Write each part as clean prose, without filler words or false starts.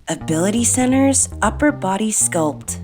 Ability Center's Upper Body Sculpt.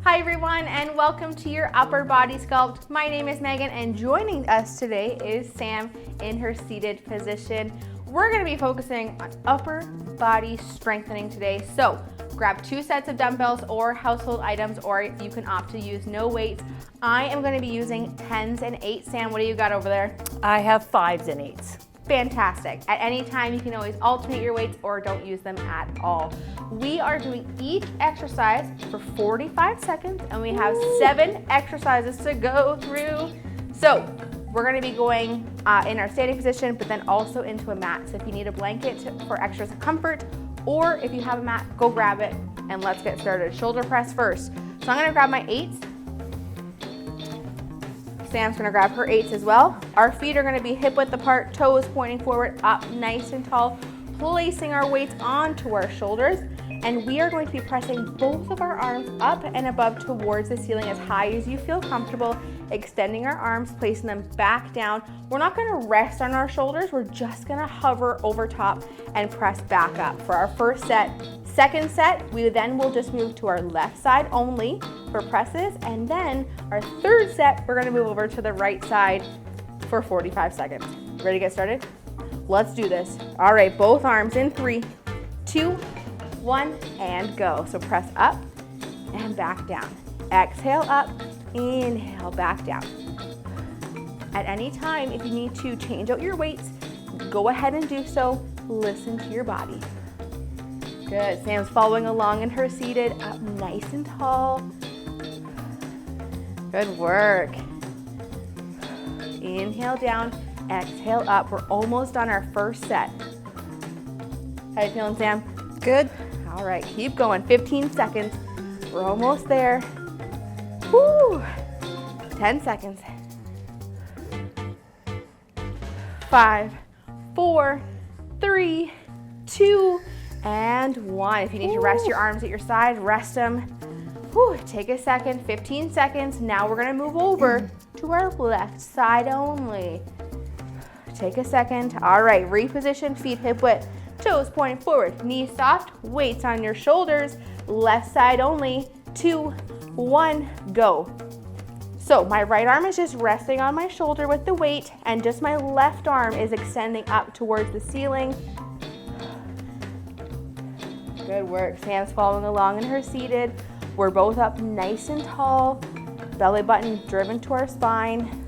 Hi everyone, and welcome to your Upper Body Sculpt. My name is Megan, and joining us today is Sam in her seated position. We're going to be focusing on upper body strengthening today. So grab 2 sets of dumbbells or household items, or you can opt to use no weights. I am going to be using 10s and 8s. Sam, what do you got over there? I have 5s and 8s. Fantastic. At any time, you can always alternate your weights or don't use them at all. We are doing each exercise for 45 seconds, and we have 7 exercises to go through. So we're going to be going in our standing position, but then also into a mat. So if you need a blanket for extra comfort, or if you have a mat, go grab it, and let's get started. Shoulder press first. So I'm going to grab my 8s. Sam's gonna grab her 8s as well. Our feet are gonna be hip width apart, toes pointing forward, up nice and tall, placing our weights onto our shoulders. And we are going to be pressing both of our arms up and above towards the ceiling as high as you feel comfortable, extending our arms, placing them back down. We're not gonna rest on our shoulders, we're just gonna hover over top and press back up. For our first set, second set, we then will just move to our left side only for presses, and then our third set, we're gonna move over to the right side for 45 seconds. Ready to get started? Let's do this. All right, both arms in 3, 2, 1, and go. So press up and back down. Exhale up, inhale, back down. At any time, if you need to change out your weights, go ahead and do so. Listen to your body. Good. Sam's following along in her seated, up nice and tall. Good work. Inhale down, exhale up. We're almost on our first set. How you feeling, Sam? Good. All right, keep going. 15 seconds. We're almost there. Woo! 10 seconds. 5, 4, 3, 2, and 1. If you need to rest your arms at your side, rest them. Whew, take a second, 15 seconds. Now we're gonna move over to our left side only. Take a second. All right, reposition, feet hip width, toes pointing forward, knees soft, weights on your shoulders, left side only. 2, 1, go. So my right arm is just resting on my shoulder with the weight, and just my left arm is extending up towards the ceiling. Good work. Sam's following along in her seated. We're both up nice and tall. Belly button driven to our spine.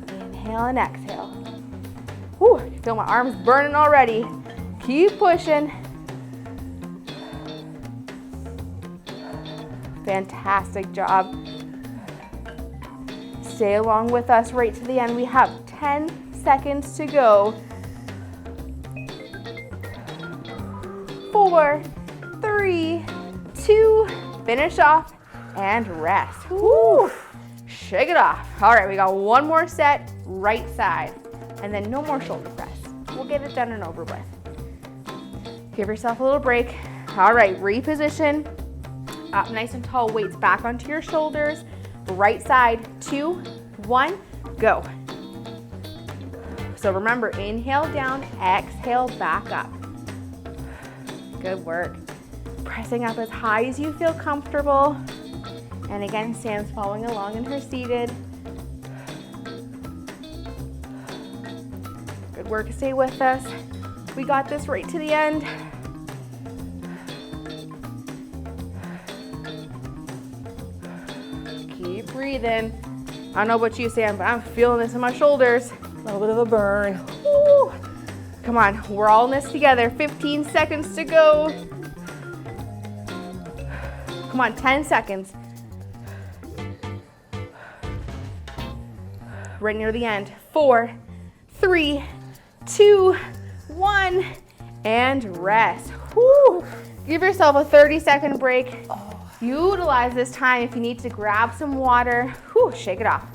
Inhale and exhale. Whew, I feel my arms burning already. Keep pushing. Fantastic job. Stay along with us right to the end. We have 10 seconds to go. 4, 3, 2, finish off and rest. Woo. Shake it off. All right, we got one more set, right side, and then no more shoulder press. We'll get it done and over with. Give yourself a little break. All right, reposition. Up nice and tall, weights back onto your shoulders. Right side, 2, 1, go. So remember, inhale down, exhale back up. Good work. Pressing up as high as you feel comfortable. And again, Sam's following along in her seated. Good work, stay with us. We got this right to the end. Keep breathing. I don't know about you, Sam, but I'm feeling this in my shoulders. A little bit of a burn. Woo. Come on, we're all in this together. 15 seconds to go. Come on, 10 seconds. Right near the end. 4, 3, 2, 1, and rest. Woo. Give yourself a 30-second break. Utilize this time if you need to grab some water. Whew, shake it off.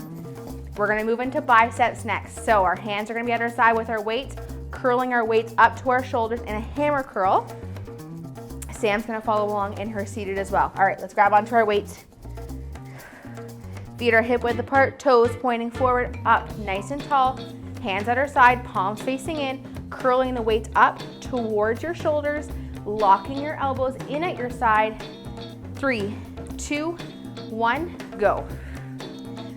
We're gonna move into biceps next. So our hands are gonna be at our side with our weights, curling our weights up to our shoulders in a hammer curl. Sam's gonna follow along in her seated as well. All right, let's grab onto our weights. Feet are hip width apart, toes pointing forward, up nice and tall. Hands at our side, palms facing in. curling the weights up towards your shoulders, locking your elbows in at your side. 3, 2, 1, go.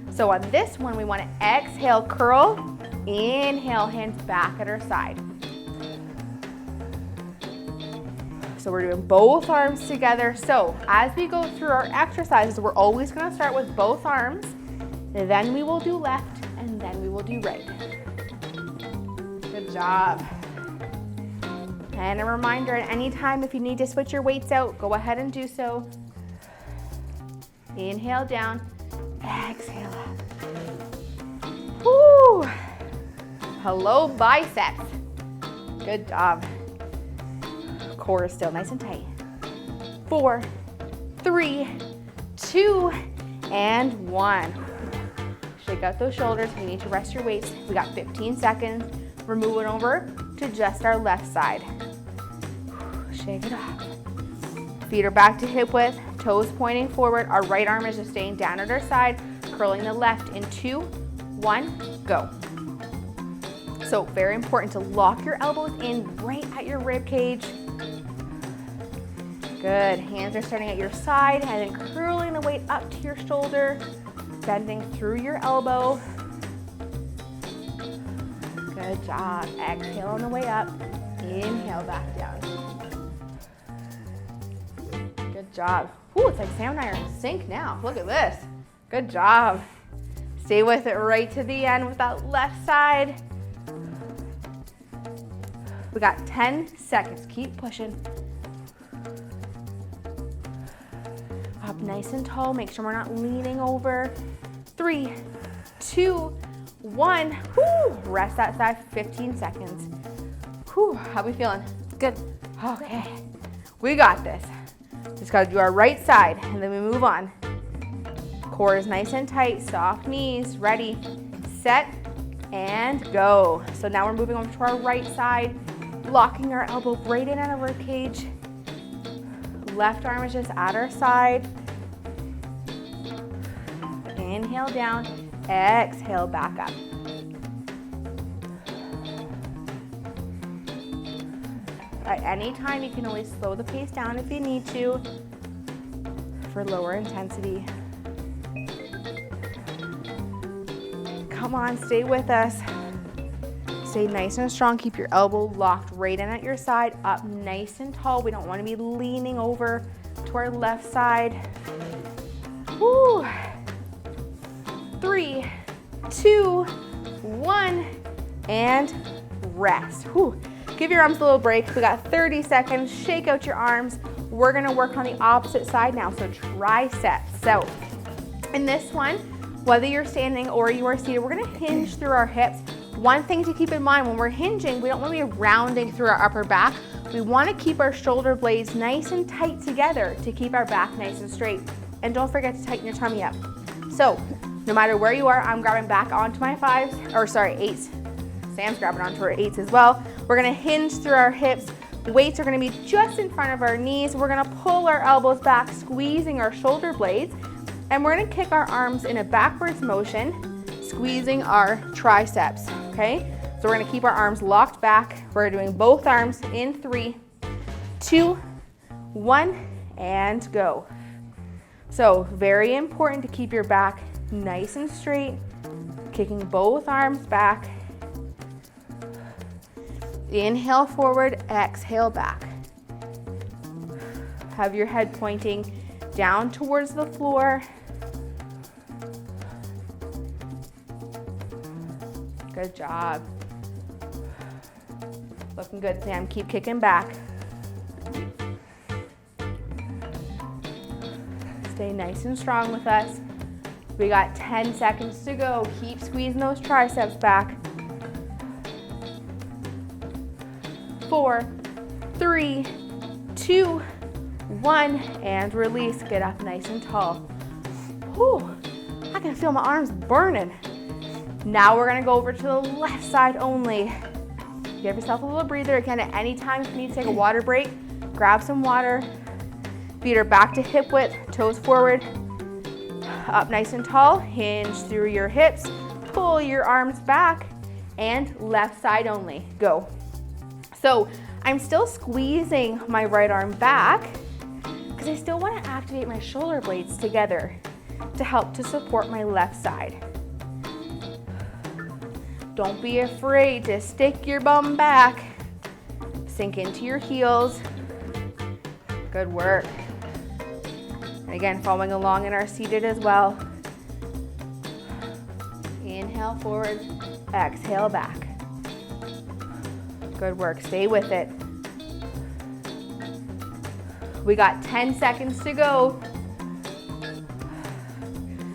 So on this one, we want to exhale, curl, inhale, hands back at our side. So we're doing both arms together. So as we go through our exercises, we're always going to start with both arms, then we will do left, and then we will do right. Good job. And a reminder, at any time if you need to switch your weights out, go ahead and do so. Inhale down, exhale up. Woo! Hello, biceps. Good job. Core is still nice and tight. 4, 3, 2, and 1. Shake out those shoulders. You need to rest your weights. We got 15 seconds. We're moving over to just our left side. Shake it off. Feet are back to hip width, toes pointing forward. Our right arm is just staying down at our side, curling the left in 2, 1, go. So very important to lock your elbows in right at your rib cage. Good, hands are starting at your side and then curling the weight up to your shoulder, bending through your elbow. Good job. Exhale on the way up. Inhale back down. Good job. Ooh, it's like salmon iron sink now. Look at this. Good job. Stay with it right to the end with that left side. We got 10 seconds. Keep pushing. Up nice and tall. Make sure we're not leaning over. 3, 2, 1. Woo. Rest that side for 15 seconds. Whew. How we feeling? Good. Okay. We got this. Just got to do our right side and then we move on. Core is nice and tight. Soft knees. Ready, set, and go. So now we're moving over to our right side, locking our elbow right in at our rib cage. Left arm is just at our side. Inhale down, exhale back up. At any time, you can always slow the pace down if you need to for lower intensity. Come on, stay with us. Stay nice and strong. Keep your elbow locked right in at your side, up nice and tall. We don't want to be leaning over to our left side. Woo. 3, 2, 1, and rest. Whew. Give your arms a little break. We got 30 seconds. Shake out your arms. We're gonna work on the opposite side now, so triceps. So in this one, whether you're standing or you are seated, we're gonna hinge through our hips. One thing to keep in mind, when we're hinging, we don't wanna be rounding through our upper back. We wanna keep our shoulder blades nice and tight together to keep our back nice and straight. And don't forget to tighten your tummy up. So no matter where you are, I'm grabbing back onto my 8s. Sam's grabbing onto her 8s as well. We're gonna hinge through our hips. Weights are gonna be just in front of our knees. We're gonna pull our elbows back, squeezing our shoulder blades. And we're gonna kick our arms in a backwards motion, squeezing our triceps, okay? So we're gonna keep our arms locked back. We're doing both arms in 3, 2, 1, and go. So very important to keep your back nice and straight, kicking both arms back. Inhale forward, exhale back. Have your head pointing down towards the floor. Good job. Looking good, Sam. Keep kicking back. Stay nice and strong with us. We got 10 seconds to go. Keep squeezing those triceps back. 4, 3, 2, 1, and release. Get up nice and tall. Whew, I can feel my arms burning. Now we're gonna go over to the left side only. Give yourself a little breather. Again, at any time if you need to take a water break, grab some water. Feet are back to hip width, toes forward. Up nice and tall, hinge through your hips, pull your arms back, and left side only. Go. So I'm still squeezing my right arm back because I still want to activate my shoulder blades together to help to support my left side. Don't be afraid to stick your bum back. Sink into your heels. Good work. And again, following along in our seated as well. Inhale forward, exhale back. Good work, stay with it. We got 10 seconds to go.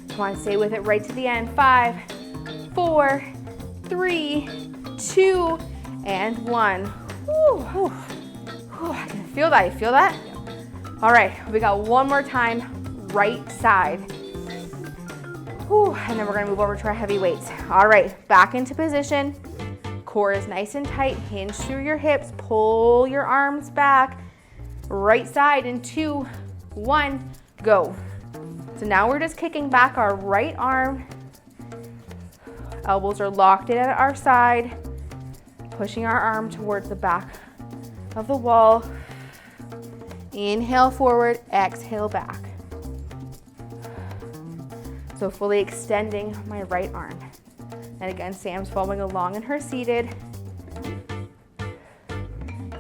Come on, stay with it right to the end. 5, 4, 3, 2, and 1. Whew. Whew. I can feel that, you feel that? All right, we got one more time, right side. Whew. And then we're gonna move over to our heavy weights. All right, back into position. Core is nice and tight, hinge through your hips, pull your arms back. Right side in 2, 1, go. So now we're just kicking back our right arm. Elbows are locked in at our side, pushing our arm towards the back of the wall. Inhale forward, exhale back. So fully extending my right arm. And again, Sam's following along in her seated.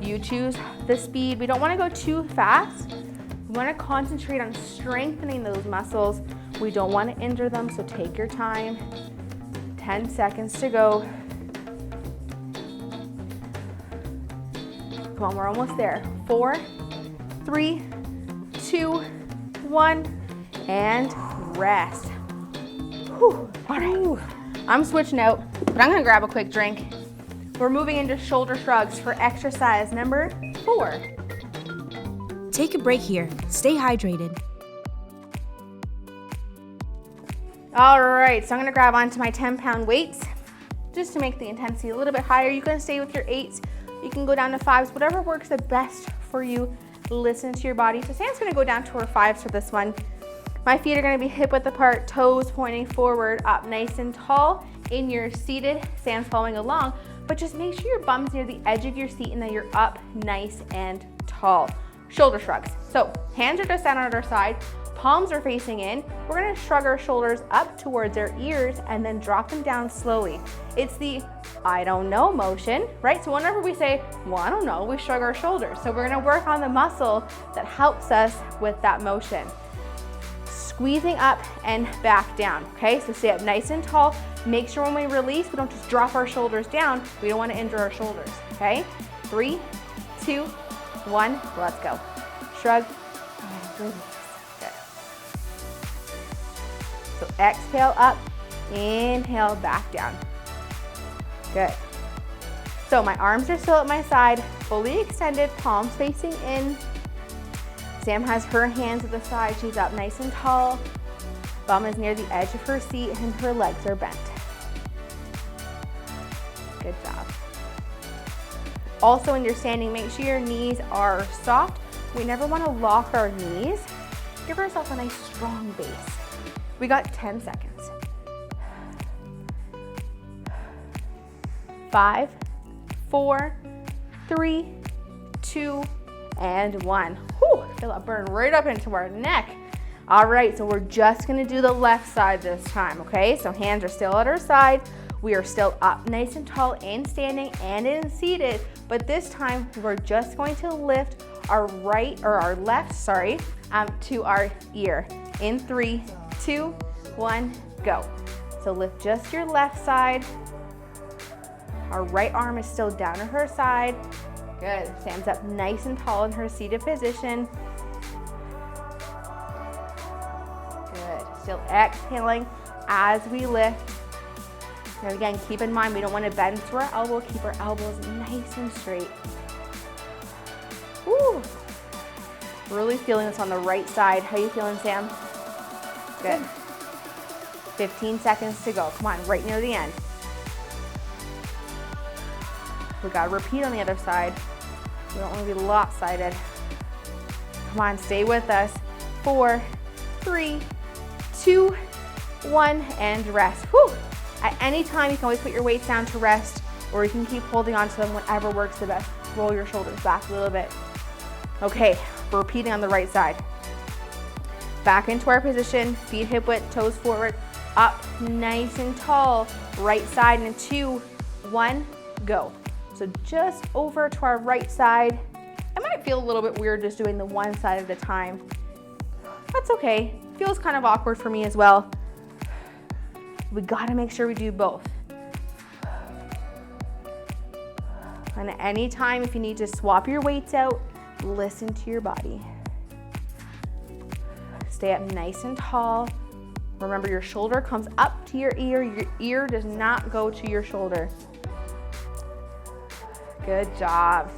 You choose the speed. We don't want to go too fast. We want to concentrate on strengthening those muscles. We don't want to injure them, so take your time. 10 seconds to go. Come on, we're almost there. 4, 3, 2, 1, and rest. Whew. All right, I'm switching out, but I'm gonna grab a quick drink. We're moving into shoulder shrugs for exercise number 4. Take a break here. Stay hydrated. All right, so I'm gonna grab onto my 10-pound weights just to make the intensity a little bit higher. You can stay with your 8s, you can go down to 5s, whatever works the best for you. Listen to your body. So Sam's gonna go down to her 5s for this one. My feet are gonna be hip width apart, toes pointing forward, up nice and tall. In your seated, Sam's following along, but just make sure your bum's near the edge of your seat and that you're up nice and tall. Shoulder shrugs. So hands are just down at our side, palms are facing in. We're gonna shrug our shoulders up towards our ears and then drop them down slowly. It's the I don't know motion, right? So whenever we say, well, I don't know, we shrug our shoulders. So we're gonna work on the muscle that helps us with that motion. Squeezing up and back down, okay? So stay up nice and tall. Make sure when we release, we don't just drop our shoulders down. We don't wanna injure our shoulders, okay? 3, 2, 1, let's go. Shrug and release. Good. So exhale up, inhale back down. Good. So my arms are still at my side, fully extended, palms facing in. Sam has her hands at the side. She's up nice and tall. Bum is near the edge of her seat and her legs are bent. Good job. Also, when you're standing, make sure your knees are soft. We never want to lock our knees. Give yourself a nice strong base. We got 10 seconds. 5, 4, 3, 2, and 1. Whew, feel that burn right up into our neck. All right, so we're just gonna do the left side this time, okay? So hands are still at our side. We are still up nice and tall in standing and in seated, but this time we're just going to lift our left, to our ear. In 3, 2, 1, go. So lift just your left side. Our right arm is still down at her side. Good, stands up nice and tall in her seated position. Good, still exhaling as we lift. And again, keep in mind, we don't want to bend through our elbow, keep our elbows nice and straight. Woo. Really feeling this on the right side. How you feeling, Sam? Good. 15 seconds to go. Come on, right near the end. We gotta repeat on the other side. We don't wanna be lopsided. Come on, stay with us. 4, 3, 2, 1, and rest. Whew. At any time, you can always put your weights down to rest, or you can keep holding on to them, whatever works the best roll your shoulders back a little bit. Okay, we're repeating on the right side. Back into our position, feet hip width, toes forward, up nice and tall, right side in 2, 1, go. So just over to our right side. It might feel a little bit weird just doing the one side at a time. That's okay. Feels kind of awkward for me as well. We gotta make sure we do both. And at any time, if you need to swap your weights out, listen to your body. Stay up nice and tall. Remember, your shoulder comes up to your ear does not go to your shoulder. Good job.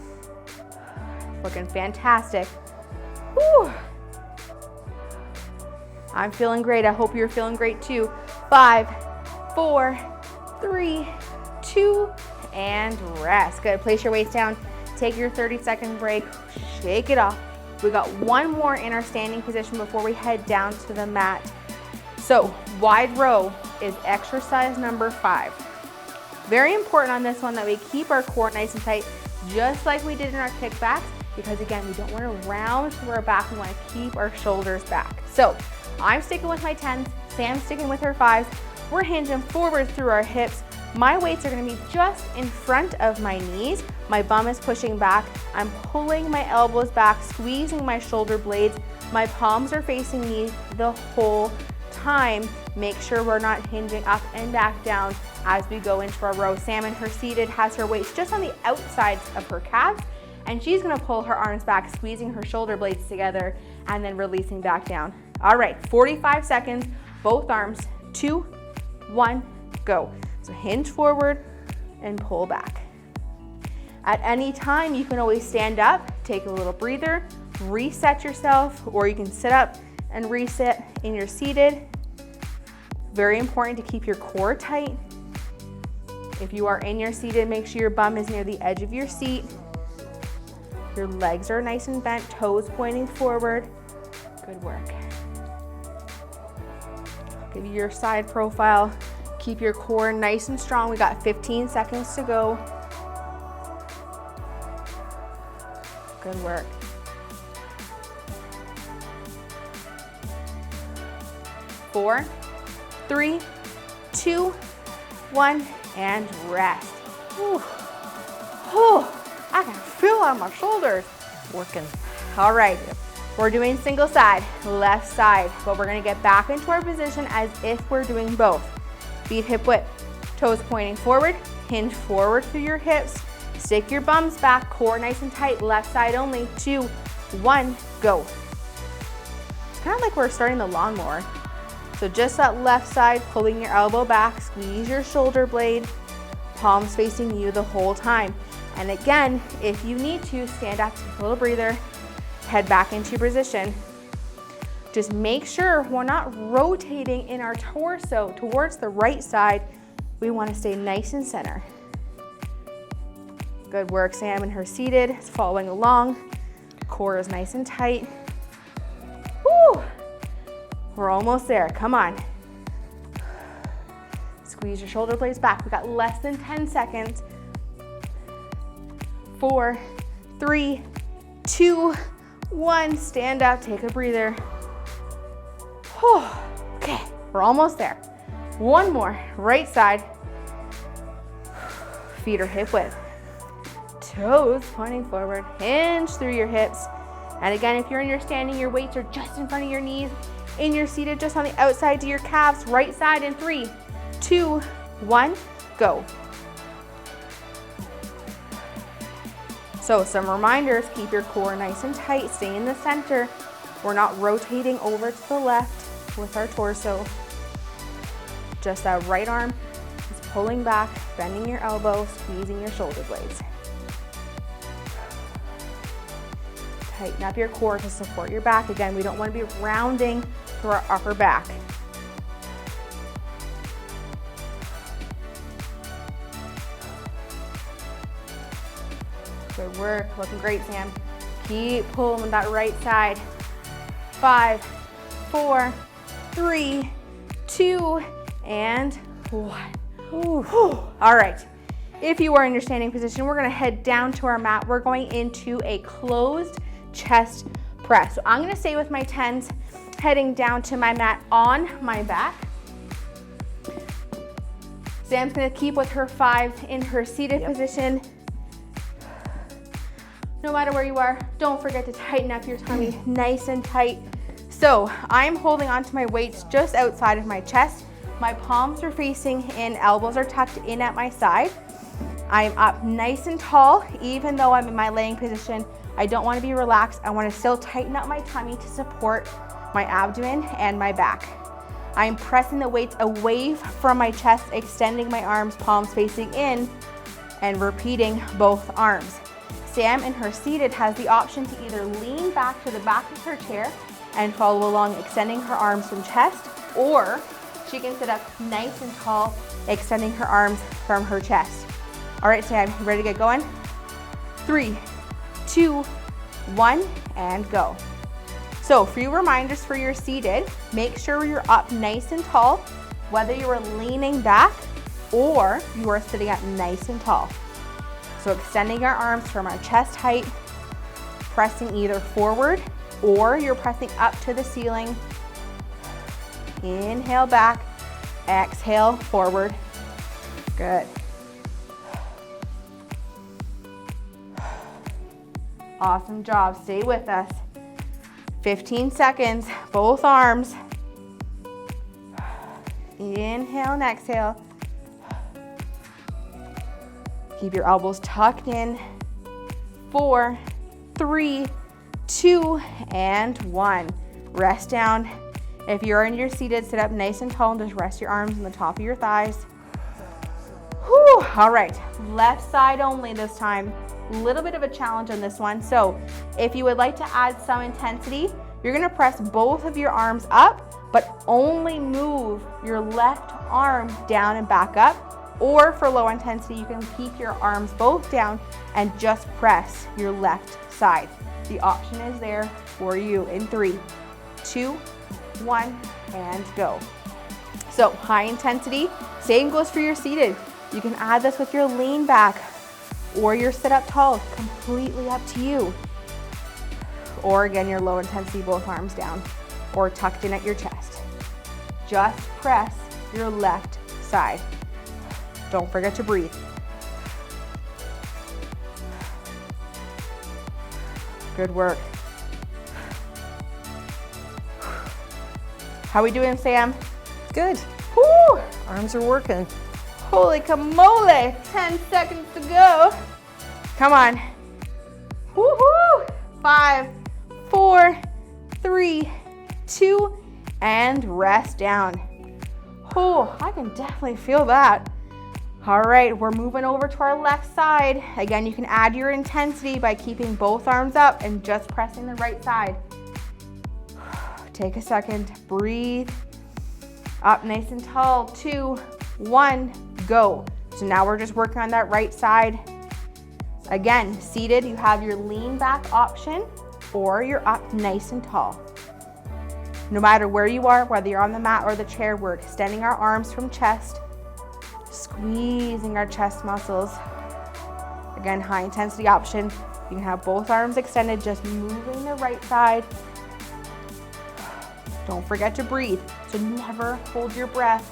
Looking fantastic. Whew. I'm feeling great. I hope you're feeling great too. 5, 4, 3, 2, and rest. Good. Place your weights down. Take your 30-second break. Shake it off. We got one more in our standing position before we head down to the mat. So wide row is exercise number 5. Very important on this one that we keep our core nice and tight, just like we did in our kickbacks, because again, we don't want to round through our back. We want to keep our shoulders back. So I'm sticking with my 10s. Sam's sticking with her 5s. We're hinging forward through our hips. My weights are going to be just in front of my knees. My bum is pushing back. I'm pulling my elbows back, squeezing my shoulder blades. My palms are facing me the whole time. Make sure we're not hinging up and back down as we go into our row. Sam in her seated has her weights just on the outsides of her calves, and she's going to pull her arms back, squeezing her shoulder blades together and then releasing back down. All right, 45 seconds, both arms, 2, 1, go. So hinge forward and pull back. At any time, you can always stand up, take a little breather, reset yourself, or you can sit up and reset in your seated. Very important to keep your core tight. If you are in your seated, make sure your bum is near the edge of your seat. Your legs are nice and bent, toes pointing forward. Good work. Give you your side profile. Keep your core nice and strong. We got 15 seconds to go. Good work. Four, 3, 2, 1, and rest. Whew. Whew. I can feel it on my shoulders. Working. All right, we're doing single side, left side, but we're gonna get back into our position as if we're doing both. Feet hip width, toes pointing forward, hinge forward through your hips, stick your bums back, core nice and tight, left side only, 2, 1, go. It's kind of like we're starting the lawnmower. So just that left side, pulling your elbow back, squeeze your shoulder blade, palms facing you the whole time. And again, if you need to, stand up, take a little breather, head back into your position. Just make sure we're not rotating in our torso towards the right side. We want to stay nice and center. Good work, Sam in her seated, is following along. Core is nice and tight. Woo! We're almost there, come on. Squeeze your shoulder blades back. We got less than 10 seconds. 4, 3, 2, 1, stand up, take a breather. Whew. Okay, we're almost there. One more, right side. Feet are hip width. Toes pointing forward, hinge through your hips. And again, if you're in your standing, your weights are just in front of your knees. In your seated, just on the outside to your calves, right side in 3, 2, 1, go. So some reminders, keep your core nice and tight, stay in the center. We're not rotating over to the left with our torso. Just that right arm is pulling back, bending your elbow, squeezing your shoulder blades. Tighten up your core to support your back. Again, we don't want to be rounding through our upper back. Good work, looking great, Sam. Keep pulling that right side. 5, 4, 3, 2, and 1. All right, If you are in your standing position, we're gonna head down to our mat. We're going into a closed chest press. So I'm gonna stay with my 10s, heading down to my mat on my back. Sam's gonna keep with her 5 in her seated position. No matter where you are, don't forget to tighten up your tummy nice and tight. So I'm holding onto my weights just outside of my chest. My palms are facing in, elbows are tucked in at my side. I'm up nice and tall, even though I'm in my laying position. I don't want to be relaxed. I want to still tighten up my tummy to support my abdomen and my back. I'm pressing the weights away from my chest, extending my arms, palms facing in, and repeating both arms. Sam in her seated has the option to either lean back to the back of her chair and follow along, extending her arms from chest, or she can sit up nice and tall, extending her arms from her chest. All right, Sam, you ready to get going? 3, 2, 1, and go. So, few reminders for your seated. Make sure you're up nice and tall, whether you are leaning back or you are sitting up nice and tall. So extending our arms from our chest height, pressing either forward or you're pressing up to the ceiling. Inhale back, exhale forward. Good. Awesome job, stay with us. 15 seconds, both arms. Inhale and exhale. Keep your elbows tucked in. 4, 3, 2, and 1. Rest down. If you're in your seated, sit up nice and tall and just rest your arms on the top of your thighs. Whew. All right, left side only this time. A little bit of a challenge on this one. So if you would like to add some intensity, you're gonna press both of your arms up, but only move your left arm down and back up. Or for low intensity, you can keep your arms both down and just press your left side. The option is there for you in 3, 2, 1, and go. So high intensity, same goes for your seated. You can add this with your lean back or your sit up tall, completely up to you. Or again, your low intensity, both arms down or tucked in at your chest. Just press your left side. Don't forget to breathe. Good work. How we doing, Sam? Good. Woo! Arms are working. Holy camole, 10 seconds to go. Come on. Woohoo! 5, 4, 3, 2, and rest down. Oh, I can definitely feel that. All right, we're moving over to our left side. Again, you can add your intensity by keeping both arms up and just pressing the right side. Take a second, breathe. Up nice and tall, 2, 1, go. So now we're just working on that right side. Again, seated, you have your lean back option or you're up nice and tall. No matter where you are, whether you're on the mat or the chair, we're extending our arms from chest, squeezing our chest muscles. Again, high intensity option. You can have both arms extended, just moving the right side. Don't forget to breathe, so never hold your breath.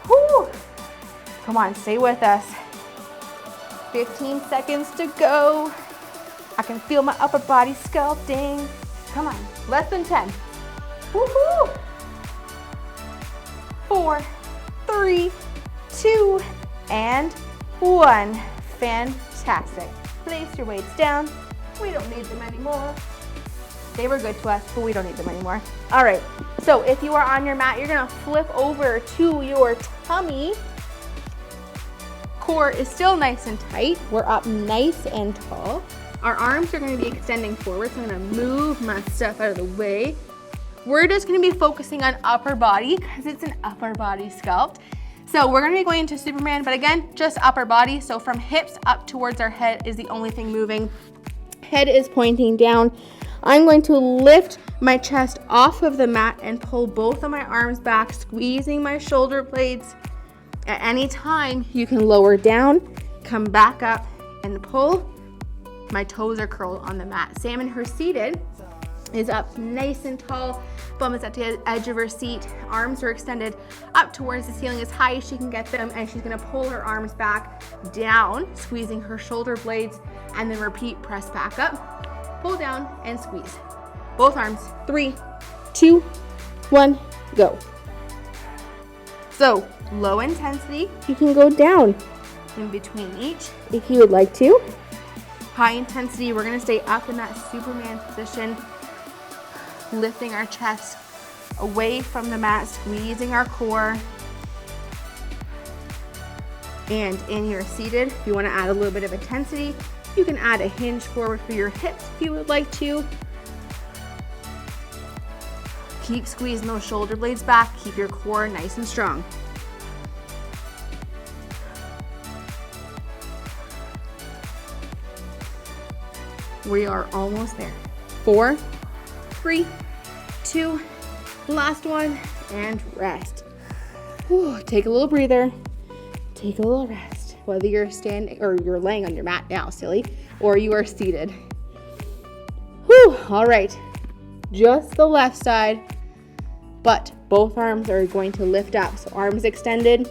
Whew. Come on, stay with us. 15 seconds to go. I can feel my upper body sculpting. Come on, less than 10. Woohoo! 4, 3, 2, and 1. Fantastic. Place your weights down. We don't need them anymore. They were good to us, but we don't need them anymore. All right, so if you are on your mat, you're gonna flip over to your tummy. Core is still nice and tight. We're up nice and tall. Our arms are gonna be extending forward, so I'm gonna move my stuff out of the way. We're just gonna be focusing on upper body because it's an upper body sculpt. So we're gonna be going into Superman, but again, just upper body. So from hips up towards our head is the only thing moving. Head is pointing down. I'm going to lift my chest off of the mat and pull both of my arms back, squeezing my shoulder blades. At any time, you can lower down, come back up and pull. My toes are curled on the mat. Sam, in her seated, is up nice and tall. Bum is at the edge of her seat. Arms are extended up towards the ceiling as high as she can get them, and she's gonna pull her arms back down, squeezing her shoulder blades, and then repeat, press back up, pull down, and squeeze. Both arms, 3, 2, 1, go. So, low intensity, you can go down in between each if you would like to. High intensity, we're gonna stay up in that Superman position, lifting our chest away from the mat, squeezing our core. And in your seated, if you wanna add a little bit of intensity, you can add a hinge forward for your hips if you would like to. Keep squeezing those shoulder blades back, keep your core nice and strong. We are almost there. 4, 3, 2, last one, and rest. Whew, take a little breather, take a little rest. Whether you're standing or you're laying on your mat now, silly, or you are seated. Whew, all right, just the left side, but both arms are going to lift up. So arms extended,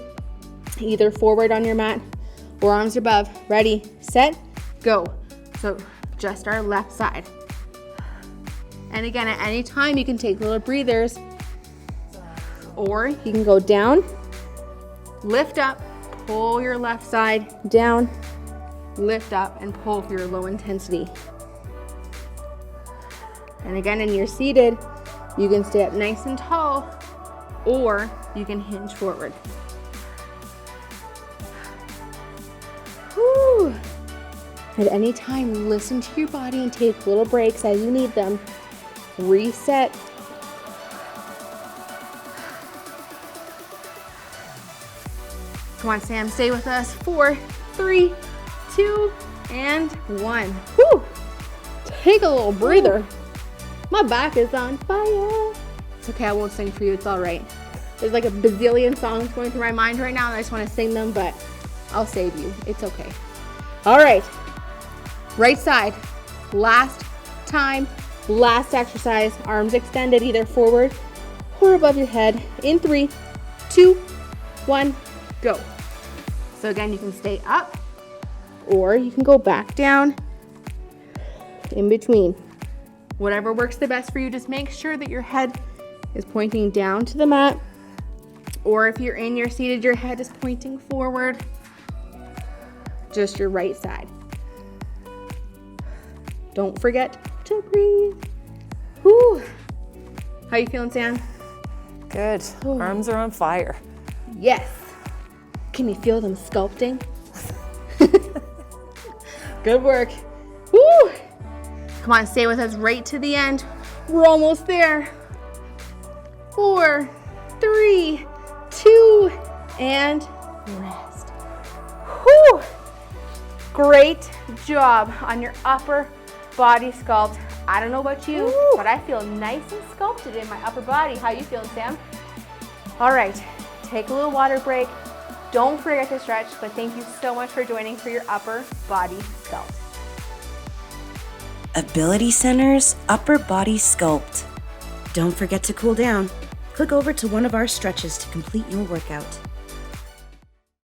either forward on your mat or arms above. Ready, set, go. So just our left side. And again, at any time, you can take little breathers, or you can go down, lift up, pull your left side down, lift up, and pull for your low intensity. And again, in your seated, you can stay up nice and tall, or you can hinge forward. Whew. At any time, listen to your body and take little breaks as you need them. Reset. Come on, Sam, stay with us. 4, 3, 2, and 1. Whew. Take a little breather. My back is on fire. It's okay, I won't sing for you, it's all right. There's like a bazillion songs going through my mind right now and I just want to sing them, but I'll save you. It's okay. All right. Right side, last time, last exercise, arms extended either forward or above your head. In 3, 2, 1, go. So again, you can stay up or you can go back down in between. Whatever works the best for you, just make sure that your head is pointing down to the mat, or if you're in your seated, your head is pointing forward, just your right side. Don't forget to breathe. Whew. How you feeling, Sam? Good. Arms are on fire. Yes. Can you feel them sculpting? Good work. Woo. Come on, stay with us right to the end. We're almost there. 4, 3, 2, and rest. Whew. Great job on your upper body sculpt. I don't know about you, but I feel nice and sculpted in my upper body. How you feeling, Sam? All right, take a little water break. Don't forget to stretch, but thank you so much for joining for your upper body sculpt. Ability Center's Upper Body Sculpt. Don't forget to cool down. Click over to one of our stretches to complete your workout.